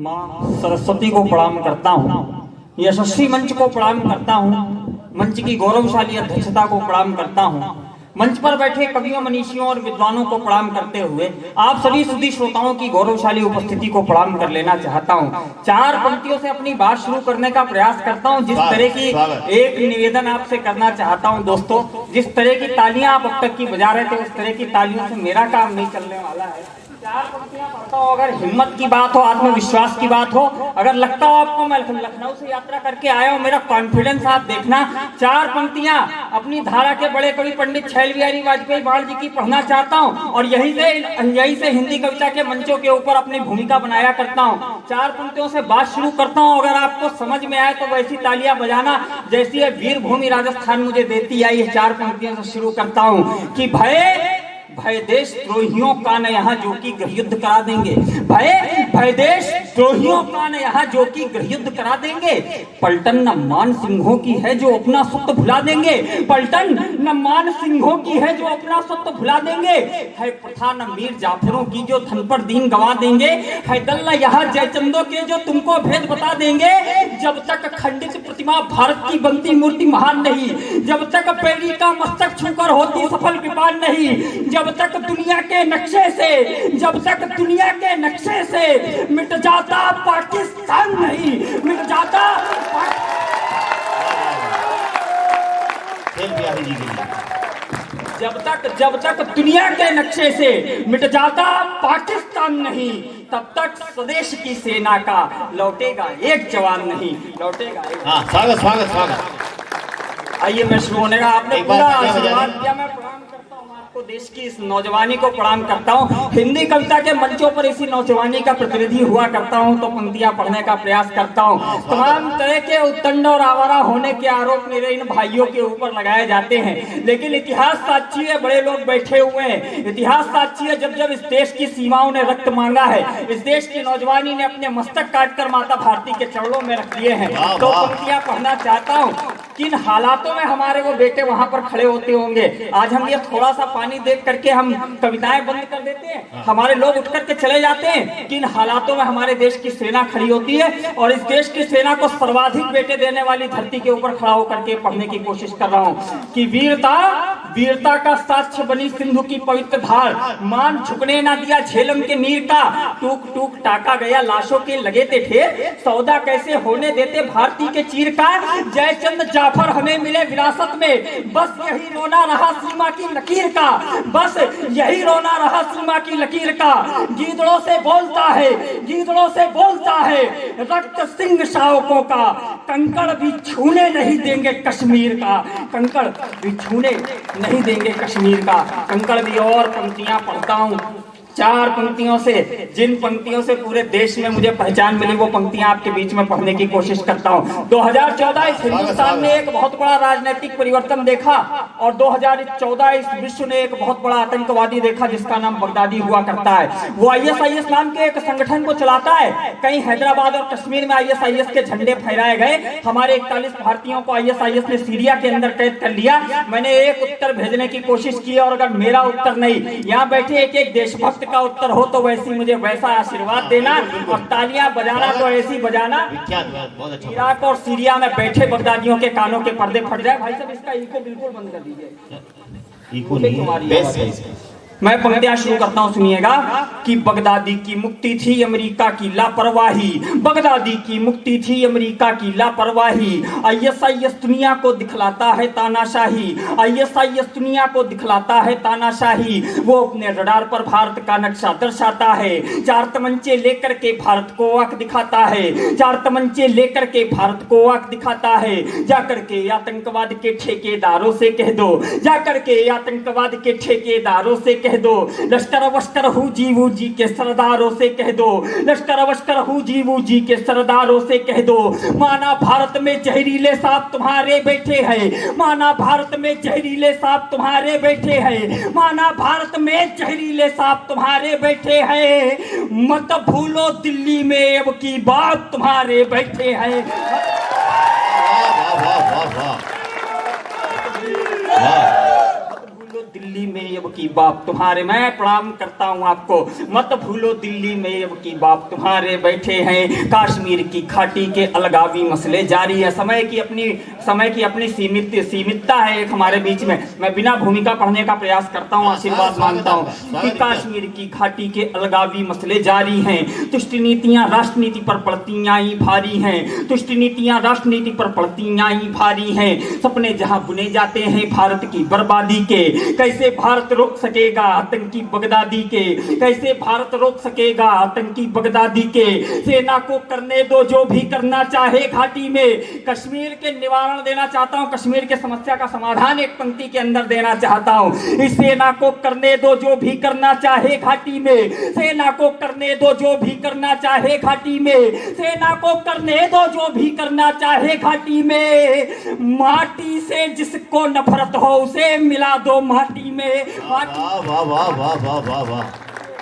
माँ सरस्वती को प्रणाम करता हूँ, यशस्वी मंच को प्रणाम करता हूँ, मंच की गौरवशाली अध्यक्षता को प्रणाम करता हूँ, मंच पर बैठे कवियों, मनीषियों और विद्वानों को प्रणाम करते हुए आप सभी सुधी श्रोताओं की गौरवशाली उपस्थिति को प्रणाम कर लेना चाहता हूँ। चार पंक्तियों से अपनी बात शुरू करने का प्रयास करता हूँ। जिस तरह की एक निवेदन आपसे करना चाहता हूँ दोस्तों, जिस तरह की तालियां आप अब तक की बजा रहे थे उस तरह की तालियों से मेरा काम नहीं चलने वाला है। चार पंक्तियां पढ़ता हूँ। अगर हिम्मत की बात हो, आत्मविश्वास की बात हो, अगर लगता हो आपको मैं लखनऊ से यात्रा करके आया हूँ, मेरा कॉन्फिडेंस आप देखना। चार पंक्तियां अपनी धारा के बड़े कवि पंडित छैल बिहारी वाजपेयी बाण जी की पढ़ना चाहता हूँ और यही से हिंदी कविता के मंचों के ऊपर अपनी भूमिका बनाया करता हूँ। चार पंक्तियों से बात शुरू करता हूँ। अगर आपको समझ में आए तो वैसी तालियां बजाना जैसी है वीर भूमि राजस्थान मुझे देती आई है। चार पंक्तियों से शुरू करता हूँ कि भय देश द्रोहियों का न यहाँ जो कि गृह युद्ध करा देंगे। भय देश द्रोहियों का न यहाँ जो कि गृह युद्ध करा देंगे। पलटन न मान सिंहों की है जो अपना सुत भुला देंगे। पलटन न मान सिंहों की है जो अपना सुत भुला देंगे। है प्रथा न मीर जाफरों की जो धन पर दीन गवा देंगे। है दल न यहाँ जयचंदों के जो तुमको भेद बता देंगे। जब तक खंडित प्रतिमा भारत की बनती मूर्ति महान नहीं, जब तक पैरी का मस्तक छूकर होती सफल विपान नहीं, जब तक दुनिया के नक्शे से मिट जाता पाकिस्तान नहीं, मिट जाता जब तक दुनिया के नक्शे से मिट जाता पाकिस्तान नहीं, तब तक स्वदेश की सेना का लौटेगा एक जवान नहीं, लौटेगा एक। हाँ, स्वागत। आइए मैं शुरू होने का, आपने पूरा आशीर्वाद दिया, मैं प्रणाम करता हूँ आपको, देश की इस नौजवानी को प्रणाम करता हूँ। हिंदी कविता के मंचों पर इसी नौजवानी का प्रतिनिधि हुआ करता हूँ तो पंक्तियां पढ़ने का प्रयास करता हूँ। तमाम तरह के उद्दंड और आवारा होने के आरोप मेरे इन भाइयों के ऊपर लगाए जाते हैं, लेकिन इतिहास साक्षी है, बड़े लोग बैठे हुए हैं, इतिहास साक्षी है। जब जब इस देश की सीमाओं ने रक्त मांगा है, इस देश की नौजवानी ने अपने मस्तक काटकर माता भारती के चरणों में रख दिए हैं। तो पंक्तियां पढ़ना चाहता हूँ। किन हालातों में हमारे वो बेटे वहां पर खड़े होते होंगे। आज हम ये थोड़ा सा पानी देख करके हम कविताएं बंद कर देते हैं, हमारे लोग उठ करके चले जाते हैं। किन हालातों में हमारे देश की सेना खड़ी होती है और इस देश की सेना को सर्वाधिक बेटे देने वाली धरती के ऊपर खड़ा होकर के पढ़ने की कोशिश कर रहा हूँ कि वीरता का साक्ष्य बनी सिंधु की पवित्र धार। मान झुकने ना दिया झेलम के नीर का, टूक टूक टाका गया लाशों के लगे थे ढेर। सौदा कैसे होने देते भारती के चीर का। जयचंद जाफर हमें मिले विरासत में, बस यही रोना रहा सीमा की लकीर का, बस यही रोना रहा सीमा की लकीर का। गीदड़ों से बोलता है रक्त सिंह शावकों का। कंकड़ भी छूने नहीं देंगे कश्मीर का, कंकड़ भी छूने नहीं देंगे कश्मीर का। कंकड़ भी और पंक्तियां पढ़ता हूँ। चार पंक्तियों से, जिन पंक्तियों से पूरे देश में मुझे पहचान मिली वो पंक्तियां आपके बीच में पढ़ने की कोशिश करता हूं। 2014 इस हिंदुस्तान ने एक बहुत बड़ा राजनीतिक परिवर्तन देखा और 2014 इस विश्व ने एक बहुत बड़ा आतंकवादी देखा जिसका नाम बगदादी हुआ करता है। वो ISIS नाम के एक संगठन को चलाता है। कहीं हैदराबाद और कश्मीर में ISIS के झंडे फहराए गए। हमारे 41 भारतीयों को ISIS ने सीरिया के अंदर कैद कर लिया। मैंने एक उत्तर भेजने की कोशिश की और अगर मेरा उत्तर नहीं, यहाँ बैठे एक देशभक्त का उत्तर हो तो वैसी मुझे वैसा आशीर्वाद देना और तालियां बजाना तो ऐसी बजाना इराक और सीरिया में बैठे बगदादियों के कानों के पर्दे फट जाए। भाई साहब इसका इको बिल्कुल बंद कर दीजिए। मैं पंक्तियां शुरू करता हूं, सुनिएगा कि बगदादी की मुक्ति थी अमेरिका की लापरवाही, बगदादी की मुक्ति थी अमेरिका की लापरवाही। ISIS दुनिया को दिखलाता है तानाशाही, ISIS दुनिया को दिखलाता है तानाशाही। वो अपने रडार पर भारत का नक्शा दर्शाता है। चार तमंचे लेकर के भारत को आंख दिखाता है, चार तमंचे लेकर के भारत को आंख दिखाता है। जाकर के आतंकवाद के ठेकेदारों से कह दो, जाकर के आतंकवाद के ठेकेदारों से कह दो। लश्कर वश्कर हूँ जीवू जी के सरदारों से कह दो, लश्कर वश्कर हूँ जीवू जी के सरदारों से कह दो। माना भारत में जहरीले सांप तुम्हारे बैठे हैं, माना भारत में जहरीले सांप तुम्हारे बैठे हैं, माना भारत में जहरीले सांप तुम्हारे बैठे हैं। मत भूलो दिल्ली में अब की बात तुम्हारे बैठे हैं। दिल्ली में अब की बाप तुम्हारे, मैं प्रणाम करता हूँ आपको। मत भूलो दिल्ली में अब की बाप तुम्हारे बैठे हैं, कश्मीर की खाटी के अलगावी मसले जारी है। समय की अपनी सीमितता है एक हमारे बीच में। मैं बिना भूमिका पढ़ने का प्रयास करता हूँ, आशीर्वाद मांगता हूँ कि कश्मीर की खाटी के अलगावी मसले जारी हैं। तुष्ट नीतियां राष्ट्रनीति पर पड़ती आई भारी हैं, तुष्ट नीतियां राष्ट्रनीति पर पड़ती आई भारी हैं। सपने जहां बुने जाते हैं भारत की बर्बादी के, कैसे भारत रोक सकेगा आतंकी बगदादी के, कैसे भारत रोक सकेगा आतंकी बगदादी के। सेना को करने दो जो भी करना चाहे घाटी में, कश्मीर के निवारण देना चाहता हूं, कश्मीर के समस्या का समाधान एक पंक्ति के अंदर देना चाहता हूं। इस सेना को करने दो जो भी करना चाहे घाटी में, सेना को करने दो जो भी करना चाहे घाटी में, सेना को करने दो जो भी करना चाहे घाटी में। माटी से जिसको नफरत हो उसे मिला दो माटी में। वाह वाह वाह वाह वाह वाह वाह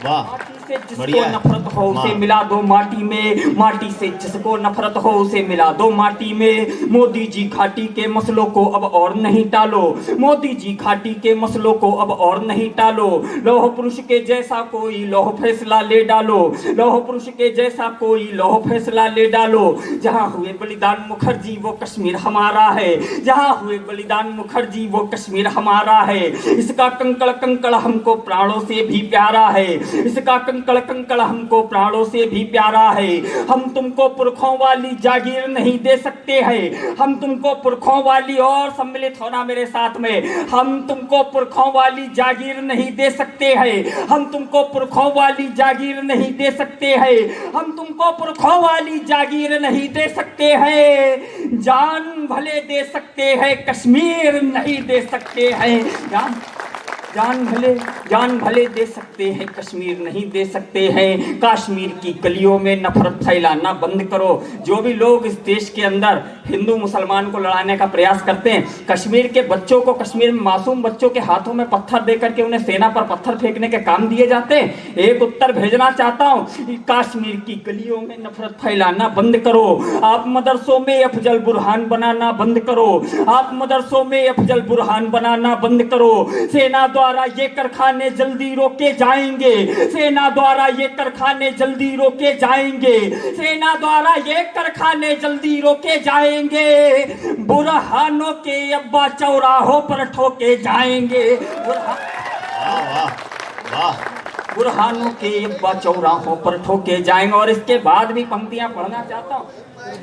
वाह, से जिसको नफरत हो उसे मिला दो माटी में, माटी से जिसको नफरत हो उसे मिला दो माटी में। मोदी जी घाटी के मसलों को अब और नहीं टालो, मोदी जी घाटी के मसलों को अब और नहीं टालो। लौह पुरुष के जैसा कोई लौह फैसला ले डालो, लौह पुरुष के जैसा कोई लौह फैसला ले डालो। जहां हुए बलिदान मुखर्जी वो कश्मीर हमारा है, जहां हुए बलिदान मुखर्जी वो कश्मीर हमारा है। इसका कंकड़ कंकड़ हमको प्राणों से भी प्यारा है, इसका कंकड़ कंकड़ हमको प्राणों से भी प्यारा है। हम तुमको पुरखों वाली जागीर नहीं दे सकते हैं, हम तुमको पुरखों वाली, और सम्मिलित होना मेरे साथ में, हम तुमको पुरखों वाली जागीर नहीं दे सकते हैं, हम तुमको पुरखों वाली जागीर नहीं दे सकते हैं, हम तुमको पुरखों वाली जागीर नहीं दे सकते हैं। जान भले दे सकते हैं कश्मीर नहीं दे सकते हैं, जान भले दे सकते हैं कश्मीर नहीं दे सकते हैं। कश्मीर की गलियों में नफरत फैलाना बंद करो। जो भी लोग इस देश के अंदर हिंदू मुसलमान को लड़ाने का प्रयास करते हैं, कश्मीर के बच्चों को, कश्मीर में मासूम बच्चों के हाथों में पत्थर दे करके उन्हें सेना पर पत्थर फेंकने के काम दिए जाते हैं। एक उत्तर भेजना चाहता हूँ, कश्मीर की गलियों में नफरत फैलाना बंद करो। आप मदरसों में अफजल बुरहान बनाना बंद करो, आप मदरसों में अफजल बुरहान बनाना बंद करो। सेना द्वारा ये कारखाने जल्दी रोके जाएंगे, सेना द्वारा ये कारखाने जल्दी रोके जाएंगे, सेना द्वारा ये कारखाने जल्दी रोके जाएंगे। बुरहानों के अब्बा चौराहों पर ठोके जाएंगे, बुरहानों के अब्बा चौराहों पर ठोके जाएंगे। और इसके बाद भी पंक्तियां पढ़ना चाहता हूं।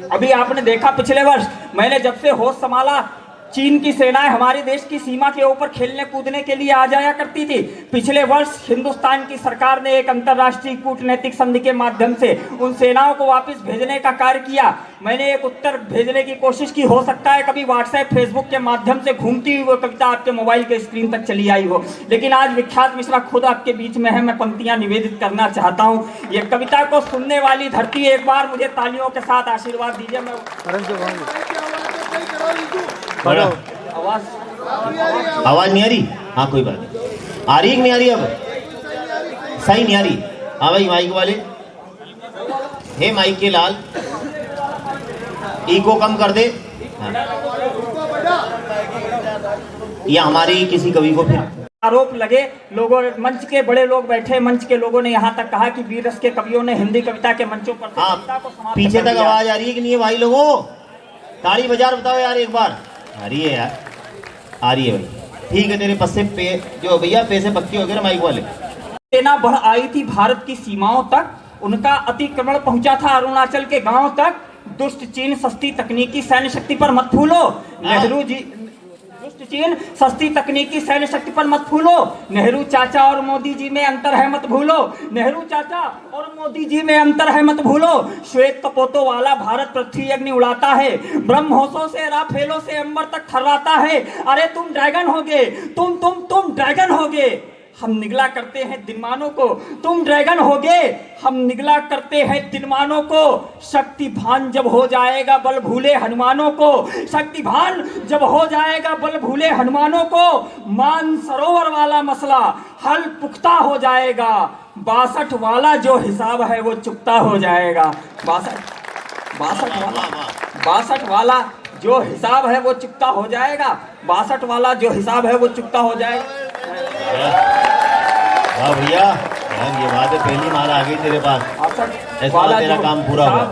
अभी आपने देखा पिछले वर्ष मैंने जब से होश संभाला, चीन की सेनाएं हमारे देश की सीमा के ऊपर खेलने कूदने के लिए आ जाया करती थी। पिछले वर्ष हिंदुस्तान की सरकार ने एक अंतर्राष्ट्रीय कूटनीतिक संधि के माध्यम से उन सेनाओं को वापस भेजने का कार्य किया। मैंने एक उत्तर भेजने की कोशिश की, हो सकता है कभी व्हाट्सएप फेसबुक के माध्यम से घूमती हुई वो कविता आपके मोबाइल के स्क्रीन तक चली आई हो, लेकिन आज विख्यात मिश्रा खुद आपके बीच में है। मैं पंक्तियां निवेदित करना चाहता हूँ। ये कविता को सुनने वाली धरती एक बार मुझे तालियों के साथ आशीर्वाद दीजिए। मैं आवाज नहीं आ रही? हाँ कोई बात नहीं। आ रही कि नहीं आ रही? अब सही नहीं आ रही? हाँ भाई माइक वाले, हे माइक के लाल, इको कम कर दे। हाँ। या हमारी किसी कवि को फिर आरोप लगे, लोगों, मंच के बड़े लोग बैठे, मंच के लोगों ने यहाँ तक कहा कि वीर रस के कवियों ने हिंदी कविता के मंचों पर कविता को समाप्त पीछे कर तक दिया। आवाज आ रही है कि नहीं है भाई लोगों? ताली बजा बताओ यार एक बार। आ रही है यार, आ रही है भाई। ठीक है, तेरे पस्से पे जो भैया पैसे पक्के हो गए ना माइक वाले। सेना बढ़ आई थी भारत की सीमाओं तक, उनका अतिक्रमण पहुंचा था अरुणाचल के गांव तक। दुष्ट चीन सस्ती तकनीकी सैन्य शक्ति पर मत फूलो, नेहरू जी। दुष्ट चीन सस्ती तकनीकी सैन्य शक्ति पर मत फूलो, नेहरू चाचा और मोदी जी में अंतर है मत भूलो, नेहरू चाचा और मोदी जी में अंतर है मत भूलो। श्वेत कपोतों वाला भारत पृथ्वी अग्नि उड़ाता है, ब्रह्मोसों से राफेलों से अंबर तक थर्राता है। अरे तुम ड्रैगन होगे, तुम ड्रैगन होगे, हम निगला करते हैं दिनमानों को। तुम ड्रैगन होगे, हम निगला करते हैं दिनमानों को। शक्ति भान जब हो जाएगा बल भूले हनुमानों को, शक्ति भान जब हो जाएगा बल भूले हनुमानों को। मान सरोवर वाला मसला हल पुख्ता हो जाएगा, 62 वाला जो हिसाब है वो चुकता हो जाएगा। 62 वाला जो हिसाब है वो चुकता हो जाएगा, 62 वाला जो हिसाब है वो चुकता हो जाएगा। वाह भैया, यार ये बात है, पहली माला आ गई तेरे पास। इस बार तेरा काम पूरा हुआ,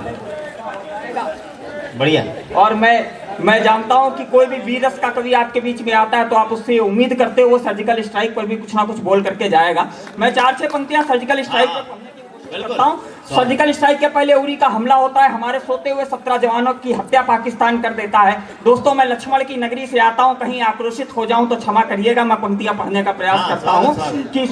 बढ़िया। और मैं जानता हूं कि कोई भी वीर रस का कवि आपके बीच में आता है तो आप उससे उम्मीद करते हो वो सर्जिकल स्ट्राइक पर भी कुछ ना कुछ बोल करके जाएगा। मैं 4-6 पंक्तियां सर्जिकल स्ट्राइक पर पढ़ने की कोशिश करता हूं। सर्जिकल स्ट्राइक के पहले उरी का हमला होता है, हमारे सोते हुए 17 जवानों की हत्या पाकिस्तान कर देता है। दोस्तों, मैं लक्ष्मण की नगरी से आता हूं, कहीं आक्रोशित हो जाऊं तो क्षमा करिएगा। मैं पंक्तियां पढ़ने का प्रयास करता हूं कि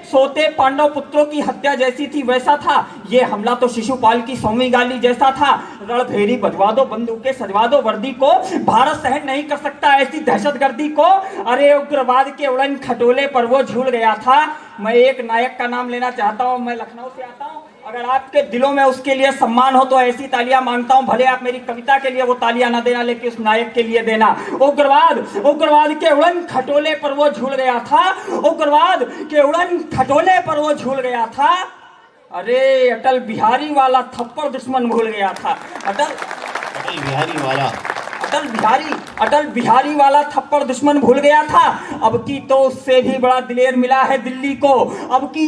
सोते पांडव पुत्रों की हत्या जैसी थी वैसा था ये हमला, तो शिशुपाल की सौवीं गाली जैसा था। रणभेरी बजवा दो, बंदूकें सजवा दो, वर्दी को भारत सहन नहीं कर सकता ऐसी दहशतगर्दी को। अरे उग्रवाद के उड़न खटोले पर वो झूल गया था। मैं एक नायक का नाम लेना चाहता हूं, मैं लखनऊ से आता हूं। अगर आपके दिलों में उसके लिए सम्मान हो तो ऐसी तालियां मांगता हूं। भले आप मेरी कविता के लिए वो तालियां ना देना, लेकिन उस नायक के लिए देना। उग्रवाद के उड़न खटोले पर वो झूल गया था। उग्रवाद के उड़न खटोले पर वो झूल गया था। अरे अटल बिहारी वाला थप्पड़ दुश्मन भूल गया था। अटल बिहारी वाला थप्पड़ दुश्मन भूल गया था। अब की तो उससे भी बड़ा दिलेर मिला है दिल्ली को। अब की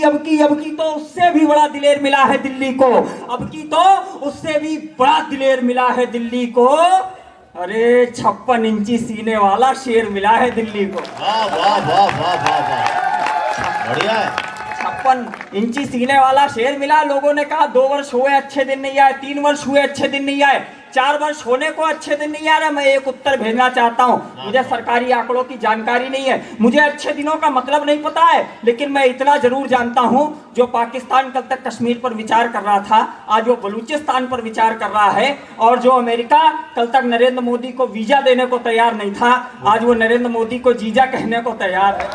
तो उससे भी बड़ा दिलेर मिला है दिल्ली को। अब की तो उससे भी बड़ा दिलेर मिला है दिल्ली को। अरे 56 इंची सीने वाला शेर मिला है दिल्ली को। वाह वाह वाह वाह वाह वाह, बढ़िया है। 56 इंची सीने वाला शेर मिला। लोगों ने कहा 2 वर्ष हुए अच्छे दिन नहीं आए, 3 वर्ष हुए अच्छे दिन नहीं आए, 4 वर्ष होने को अच्छे दिन नहीं आ रहा। मैं एक उत्तर भेजना चाहता हूं। मुझे सरकारी आंकड़ों की जानकारी नहीं है, मुझे अच्छे दिनों का मतलब नहीं पता है, लेकिन मैं इतना जरूर जानता हूं, जो पाकिस्तान कल तक कश्मीर पर विचार कर रहा था आज वो बलूचिस्तान पर विचार कर रहा है। और जो अमेरिका कल तक नरेंद्र मोदी को वीजा देने को तैयार नहीं था, आज वो नरेंद्र मोदी को जीजा कहने को तैयार है।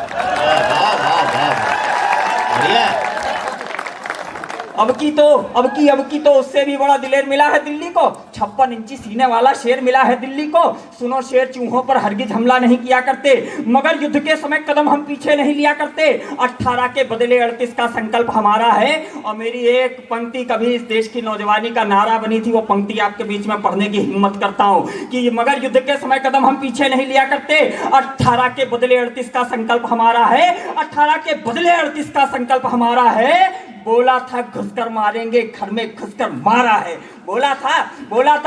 अब की तो उससे भी बड़ा दिलेर मिला है दिल्ली को। 56 इंची सीने वाला शेर मिला है दिल्ली को। सुनो शेर, चूहों पर हरगिज हमला नहीं किया करते, मगर युद्ध के समय कदम हम पीछे नहीं लिया करते। 18 के बदले 38 का संकल्प हमारा है। और मेरी एक पंक्ति कभी इस देश की नौजवानी का नारा बनी थी, वो पंक्ति आपके बीच में पढ़ने की हिम्मत करता हूँ कि मगर युद्ध के समय कदम हम पीछे नहीं लिया करते। 18 के बदले 38 का संकल्प हमारा है। 18 के बदले 38 का संकल्प हमारा है। बोला था घुसकर मारेंगे, घर में घुसकर मारा है। बोला था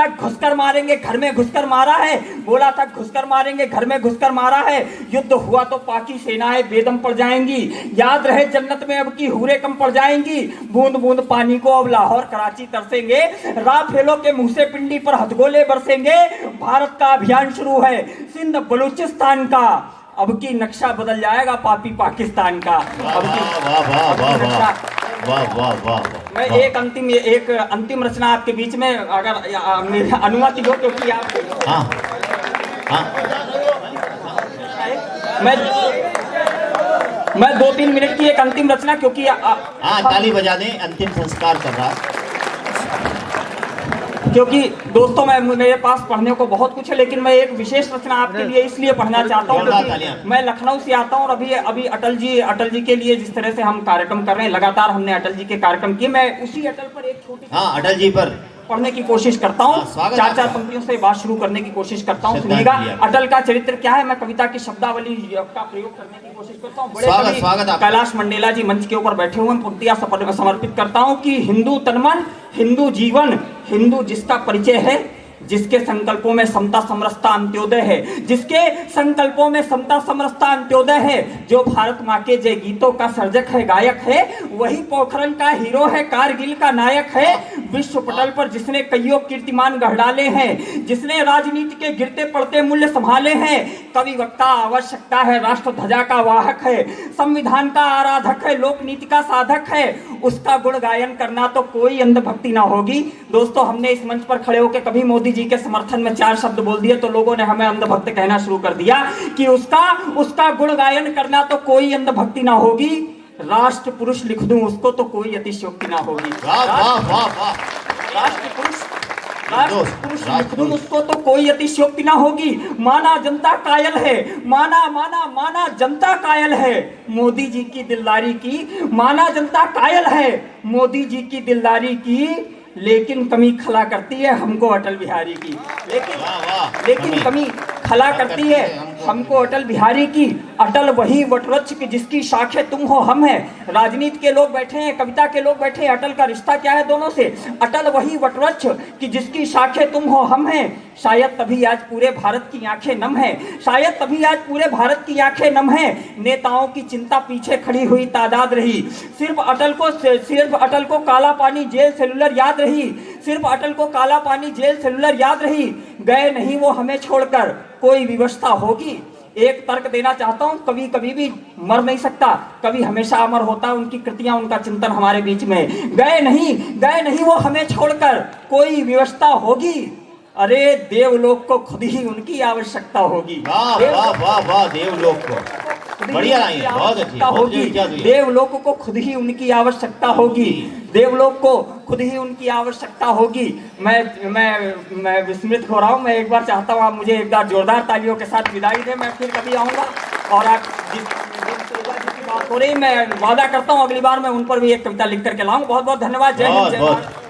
घुसकर मारेंगे, घर में घुसकर मारा है। बोला था घुसकर मारेंगे, घर में घुसकर मारा है। युद्ध हुआ तो पाकी सेनाएं बेदम पड़ जाएंगी। याद रहे जन्नत में अब की हूरें कम पड़ जाएंगी। बूंद बूंद पानी को अब लाहौर कराची तरसेंगे। राफेलों के मुंह से पिंडी पर हथगोले बरसेंगे। भारत का अभियान शुरू है, सिंध बलूचिस्तान का। अब की नक्शा बदल जाएगा पापी पाकिस्तान का। मैं एक अंतिम रचना आपके बीच में, अगर अनुमति हो, क्योंकि आप मैं 2-3 मिनट की एक अंतिम रचना, क्योंकि ताली बजा दें, अंतिम संस्कार कर रहा है। क्योंकि दोस्तों मेरे पास पढ़ने को बहुत कुछ है, लेकिन मैं एक विशेष रचना आपके लिए इसलिए पढ़ना चाहता हूँ क्योंकि मैं लखनऊ से आता हूँ। और अभी अटल जी के लिए जिस तरह से हम कार्यक्रम कर रहे हैं, लगातार हमने अटल जी के कार्यक्रम किए। मैं उसी अटल पर एक छोटी अटल जी पर पढ़ने की कोशिश करता हूँ। 4 पंक्तियों से बात शुरू करने की कोशिश करता हूँ। सुनिएगा, अटल का चरित्र क्या है। मैं कविता की शब्दावली का प्रयोग करने की कोशिश करता हूँ। बड़े कवि कैलाश मंडेला जी मंच के ऊपर बैठे हुए, पंक्तियां समर्पित करता हूँ कि हिंदू तनमन, हिंदू जीवन, हिंदू जिसका परिचय है, जिसके संकल्पों में समता समरसता अंत्योदय है, जिसके संकल्पों में समता समरसता अंत्योदय है, जो भारत माँ के जय गीतों का सर्जक है, गायक है, वही पोखरण का हीरो है, कारगिल का नायक है। विश्व पटल पर जिसने कईयों कीर्तिमान गढ़ डाले हैं, जिसने राजनीति के गिरते पड़ते मूल्य संभाले हैं। कवि वक्ता आवश्यकता है, राष्ट्र ध्वजा का वाहक है, संविधान का आराधक है, लोक नीति का साधक है। उसका गुण गायन करना तो कोई अंधभक्ति ना होगी। दोस्तों, हमने इस मंच पर खड़े होकर कभी मोदी जी के समर्थन में 4 शब्द बोल दिए तो लोगों ने हमें अंधभक्त कहना शुरू कर दिया कि उसका गुण गायन करना तो कोई अंधभक्ति ना होगी। राष्ट्र पुरुष लिख दूं उसको तो कोई अतिशयोक्ति ना होगी। राष्ट्र पुरुष लिख दूं उसको तो कोई अतिशयोक्ति ना होगी। माना जनता कायल है, माना जनता कायल है मोदी जी की दिलदारी की। माना जनता कायल है मोदी जी की दिलदारी की, लेकिन कमी खला करती है हमको अटल बिहारी की। लेकिन कमी खला करती है हमको अटल बिहारी की, अटल वही वटवृक्ष की जिसकी शाखे तुम हो हम है। राजनीति के लोग बैठे हैं, कविता के लोग बैठे हैं, अटल का रिश्ता क्या है दोनों से? अटल वही वटवृक्ष की जिसकी शाखे तुम हो हम है। शायद तभी आज पूरे भारत की आंखें नम है, शायद तभी आज पूरे भारत की आंखें नम है। नेताओं की चिंता पीछे खड़ी हुई तादाद रही, सिर्फ अटल को काला पानी जेल सेलुलर याद रही, सिर्फ अटल को काला पानी जेल सेलुलर याद रही। गए नहीं वो हमें छोड़कर, कोई व्यवस्था होगी। एक तर्क देना चाहता हूं, कवि कभी भी मर नहीं सकता, कवि हमेशा अमर होता है, उनकी कृतियां, उनका चिंतन हमारे बीच में। गए नहीं वो हमें छोड़कर, कोई व्यवस्था होगी। अरे देवलोक को खुद ही उनकी आवश्यकता होगी। वाह वाह वाह वाह, देवलोक को बढ़िया आई है, बहुत अच्छी होगी। देवलोक को खुद ही उनकी आवश्यकता होगी, देवलोक को खुद ही उनकी आवश्यकता होगी। मैं विस्मृत हो रहा हूँ। मैं एक बार चाहता हूँ आप मुझे एक बार जोरदार तालियों के साथ विदाई दें। मैं फिर कभी आऊँगा और आप जिसकी बात हो रही, मैं वादा करता हूँ अगली बार मैं उन पर भी एक कविता लिख करके लाऊंगा। बहुत बहुत धन्यवाद। जय हिंद, जय भारत।